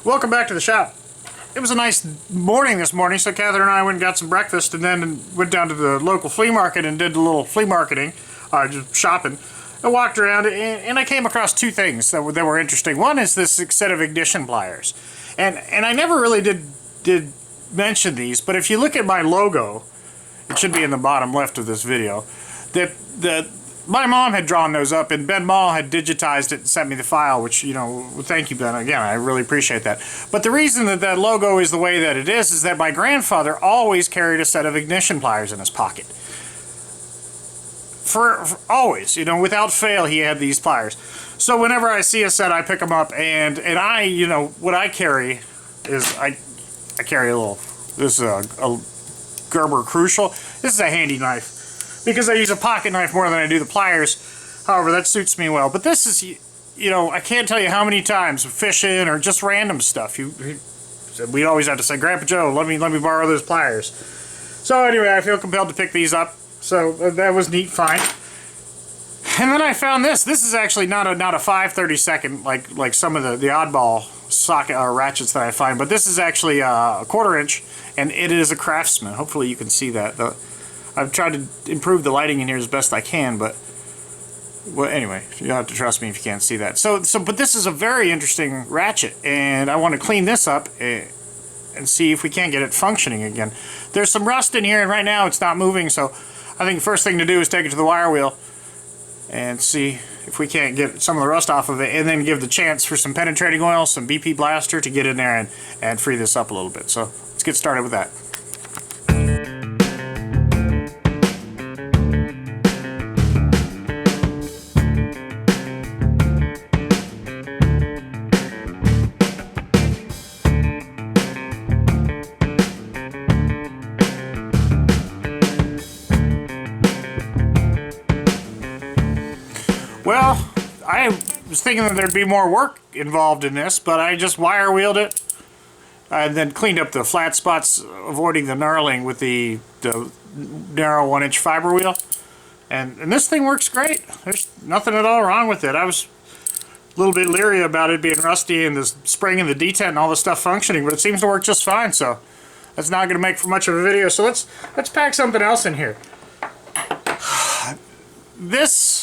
Welcome back to the shop. It was a nice morning this morning, so Catherine and I went and got some breakfast and then went down to the local flea market and did a little flea marketing, just shopping. I walked around and I came across two things that were interesting. One is this set of ignition pliers. And I never really did mention these, but if you look at my logo, it should be in the bottom left of this video, my mom had drawn those up, and Ben Mall had digitized it and sent me the file, which, you know, thank you, Ben. Again, I really appreciate that. But the reason that logo is the way that it is that my grandfather always carried a set of ignition pliers in his pocket. For always, you know, without fail, he had these pliers. So whenever I see a set, I pick them up, and I, you know, what I carry is, I carry a little, this is a Gerber Crucial. This is a handy knife, because I use a pocket knife more than I do the pliers. However, that suits me well. But this is, you know, I can't tell you how many times fishing or just random stuff, we always have to say, Grandpa Joe, let me borrow those pliers. So anyway, I feel compelled to pick these up. So that was neat find. And then I found this. This is actually not a 5/32 like some of the oddball socket or ratchets that I find, but this is actually a 1/4 inch, and it is a Craftsman. Hopefully you can see that. I've tried to improve the lighting in here as best I can, but well, anyway, you'll have to trust me if you can't see that. But this is a very interesting ratchet, and I want to clean this up and see if we can't get it functioning again. There's some rust in here, and right now it's not moving, so I think the first thing to do is take it to the wire wheel and see if we can't get some of the rust off of it, and then give the chance for some penetrating oil, some BP Blaster to get in there and free this up a little bit. So let's get started with that. Well, I was thinking that there'd be more work involved in this, but I just wire wheeled it and then cleaned up the flat spots, avoiding the knurling with the narrow 1-inch fiber wheel. And this thing works great. There's nothing at all wrong with it. I was a little bit leery about it being rusty and the spring and the detent and all the stuff functioning, but it seems to work just fine, so that's not going to make for much of a video. So let's pack something else in here. This,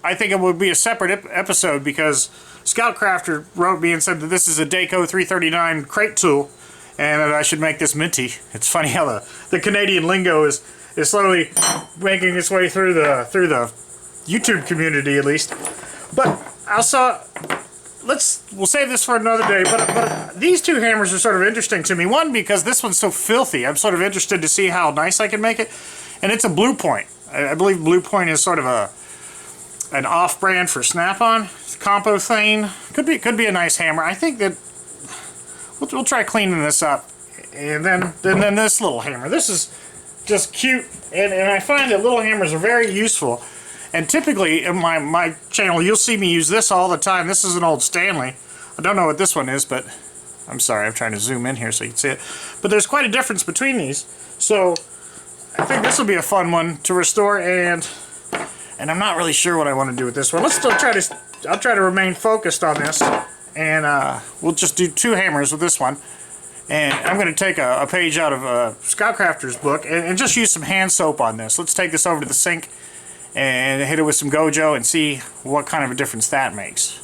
I think it would be a separate episode, because Scout Crafter wrote me and said that this is a Daco 339 crate tool and that I should make this minty. It's funny how the Canadian lingo is slowly making its way through the YouTube community, at least. But also, we'll save this for another day. But these two hammers are sort of interesting to me. One, because this one's so filthy. I'm sort of interested to see how nice I can make it. And it's a Blue Point. I believe Blue Point is sort of an off-brand for Snap-on. Compothane could be a nice hammer. I think that we'll try cleaning this up, and then this little hammer. This is just cute, and I find that little hammers are very useful. And typically in my channel, you'll see me use this all the time. This is an old Stanley. I don't know what this one is, but I'm sorry, I'm trying to zoom in here so you can see it. But there's quite a difference between these, so I think this will be a fun one to restore. And I'm not really sure what I want to do with this one. I'll try to remain focused on this, and we'll just do 2 hammers with this one. And I'm going to take a page out of Scout Crafter's book and just use some hand soap on this. Let's take this over to the sink and hit it with some Gojo and see what kind of a difference that makes.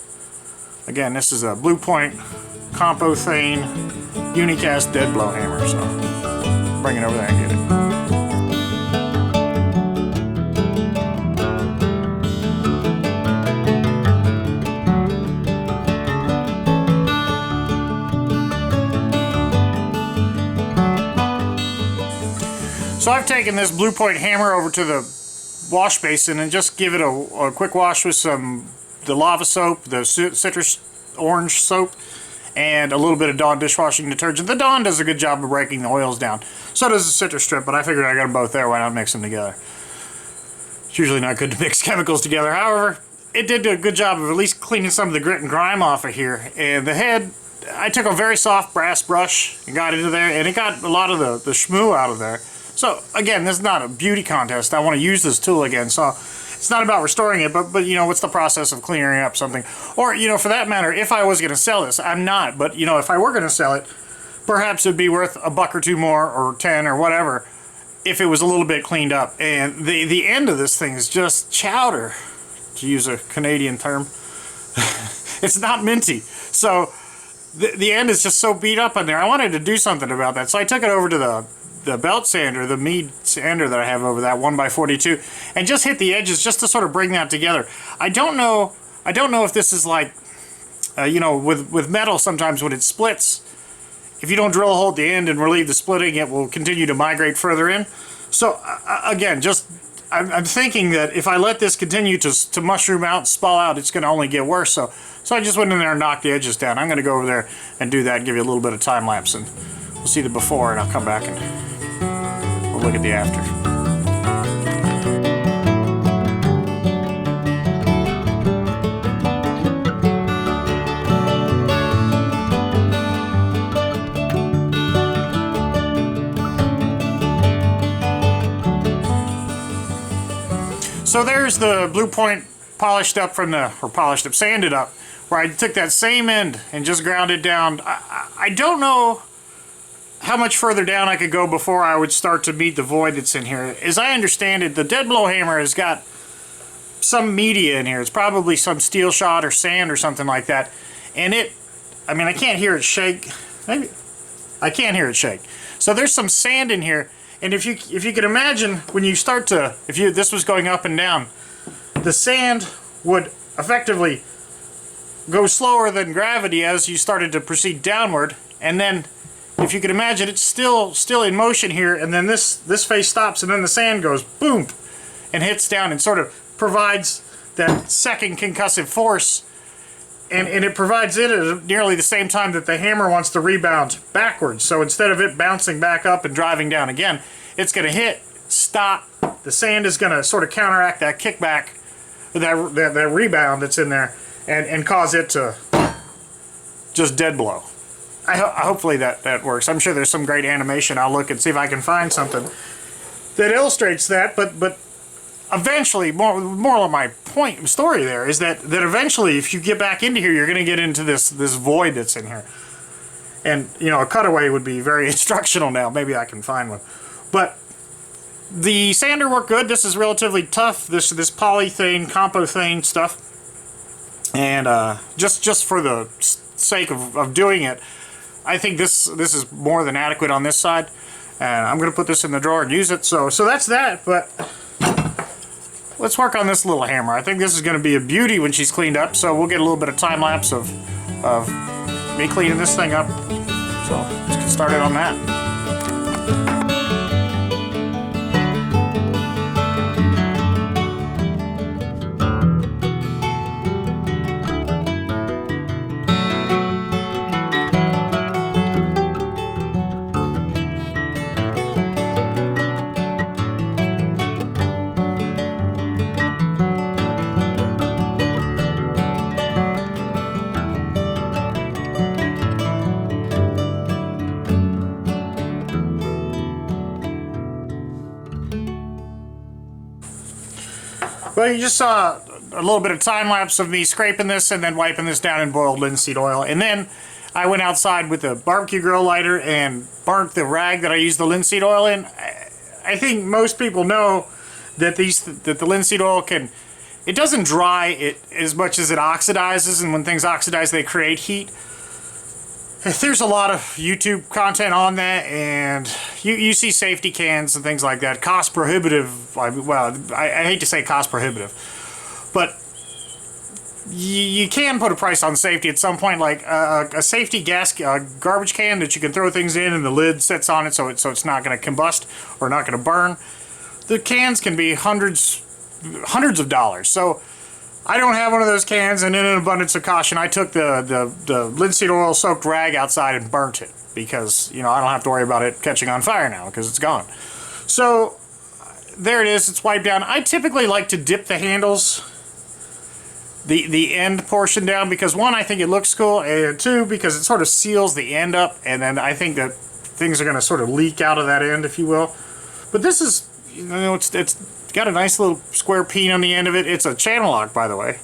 Again, this is a Blue Point Compothane Unicast Dead Blow hammer, so bring it over there and get it. So I've taken this Blue Point hammer over to the wash basin and just give it a quick wash with the lava soap, the citrus orange soap, and a little bit of Dawn dishwashing detergent. The Dawn does a good job of breaking the oils down. So does the citrus strip, but I figured I got them both there. Why not mix them together? It's usually not good to mix chemicals together. However, it did do a good job of at least cleaning some of the grit and grime off of here. And the head, I took a very soft brass brush and got into there, and it got a lot of the schmoo out of there. So again, this is not a beauty contest. I want to use this tool again. So it's not about restoring it, but you know, what's the process of clearing up something? Or, you know, for that matter, if I was going to sell this, I'm not, but you know, if I were going to sell it, perhaps it'd be worth a buck or two more, or 10 or whatever, if it was a little bit cleaned up. And the end of this thing is just chowder, to use a Canadian term. It's not minty. So the end is just so beat up on there. I wanted to do something about that, so I took it over to the belt sander, the Mead sander that I have over that 1x42, and just hit the edges just to sort of bring that together. I don't know if this is like, you know, with metal, sometimes when it splits, if you don't drill a hole at the end and relieve the splitting, it will continue to migrate further in. So again, I'm thinking that if I let this continue to mushroom out, spall out, it's going to only get worse. So I just went in there and knocked the edges down. I'm going to go over there and do that and give you a little bit of time lapse, and we'll see the before, and I'll come back and we'll look at the after. So there's the blue point polished up sanded up, where I took that same end and just ground it down. I don't know how much further down I could go before I would start to meet the void that's in here. As I understand it, the dead blow hammer has got some media in here. It's probably some steel shot or sand or something like that. And I mean, I can't hear it shake. Maybe I can't hear it shake. So there's some sand in here. And if you could imagine, when you start to, this was going up and down, the sand would effectively go slower than gravity as you started to proceed downward. And then, if you could imagine, it's still in motion here, and then this face stops, and then the sand goes boom and hits down and sort of provides that second concussive force, and it provides it at nearly the same time that the hammer wants to rebound backwards. So instead of it bouncing back up and driving down again, it's going to hit, stop, the sand is going to sort of counteract that kickback, that rebound that's in there, and cause it to just dead blow. Hopefully that works. I'm sure there's some great animation. I'll look and see if I can find something that illustrates that, but eventually, more of my story there is that eventually, if you get back into here, you're going to get into this void that's in here. And, you know, a cutaway would be very instructional now. Maybe I can find one. But the sander worked good. This is relatively tough, this polythene, compothene stuff. And just for the sake of doing it, I think this is more than adequate on this side. And I'm going to put this in the drawer and use it. So that's that. But let's work on this little hammer. I think this is going to be a beauty when she's cleaned up. So we'll get a little bit of time lapse of me cleaning this thing up. So let's get started on that. Well, you just saw a little bit of time lapse of me scraping this and then wiping this down in boiled linseed oil. And then I went outside with a barbecue grill lighter and burnt the rag that I used the linseed oil in. I think most people know that the linseed oil it doesn't dry it as much as it oxidizes, and when things oxidize they create heat. There's a lot of YouTube content on that, and you see safety cans and things like that. Cost prohibitive. Well, I hate to say cost prohibitive, but you can put a price on safety at some point, like a safety garbage can that you can throw things in and the lid sits on it so it's not going to combust or not going to burn. The cans can be hundreds of dollars. So I don't have one of those cans, and in an abundance of caution, I took the linseed oil soaked rag outside and burnt it, because, you know, I don't have to worry about it catching on fire now because it's gone. So there it is, it's wiped down. I typically like to dip the handles, the end portion down, because one, I think it looks cool, and two, because it sort of seals the end up, and then I think that things are going to sort of leak out of that end, if you will. But this is, you know, it's got a nice little square peen on the end of it. It's a channel lock, by the way.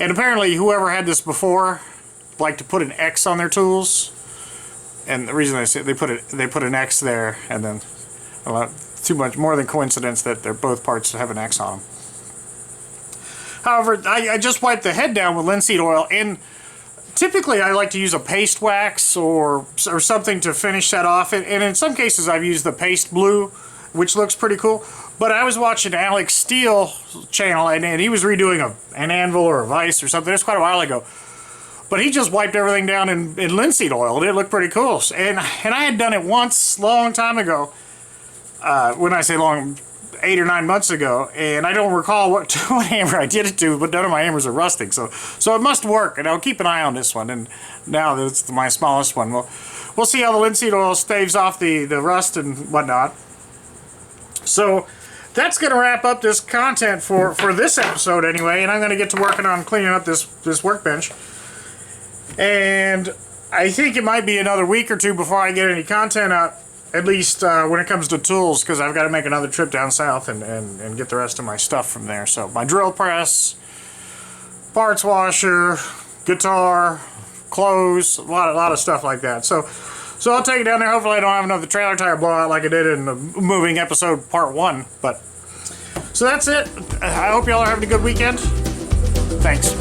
And apparently whoever had this before liked to put an X on their tools. And the reason I say they put an X there, and then too much more than coincidence that they're both parts have an X on them. However, I just wiped the head down with linseed oil, and typically I like to use a paste wax or something to finish that off. And in some cases I've used the paste blue, which looks pretty cool. But I was watching Alex Steele channel, and he was redoing an anvil or a vise or something. It's quite a while ago. But he just wiped everything down in linseed oil, and it looked pretty cool. And I had done it once, long time ago. When I say long, 8 or 9 months ago, and I don't recall what hammer I did it to, but none of my hammers are rusting, so it must work, and I'll keep an eye on this one. And now that's my smallest one. We'll see how the linseed oil staves off the rust and whatnot. So that's going to wrap up this content for this episode anyway, and I'm going to get to working on cleaning up this workbench. And I think it might be another week or two before I get any content up. At least when it comes to tools, because I've got to make another trip down south and get the rest of my stuff from there. So my drill press, parts washer, guitar, clothes, a lot of stuff like that. So I'll take it down there. Hopefully I don't have another trailer tire blowout like I did in the moving episode part 1. But so that's it. I hope y'all are having a good weekend. Thanks.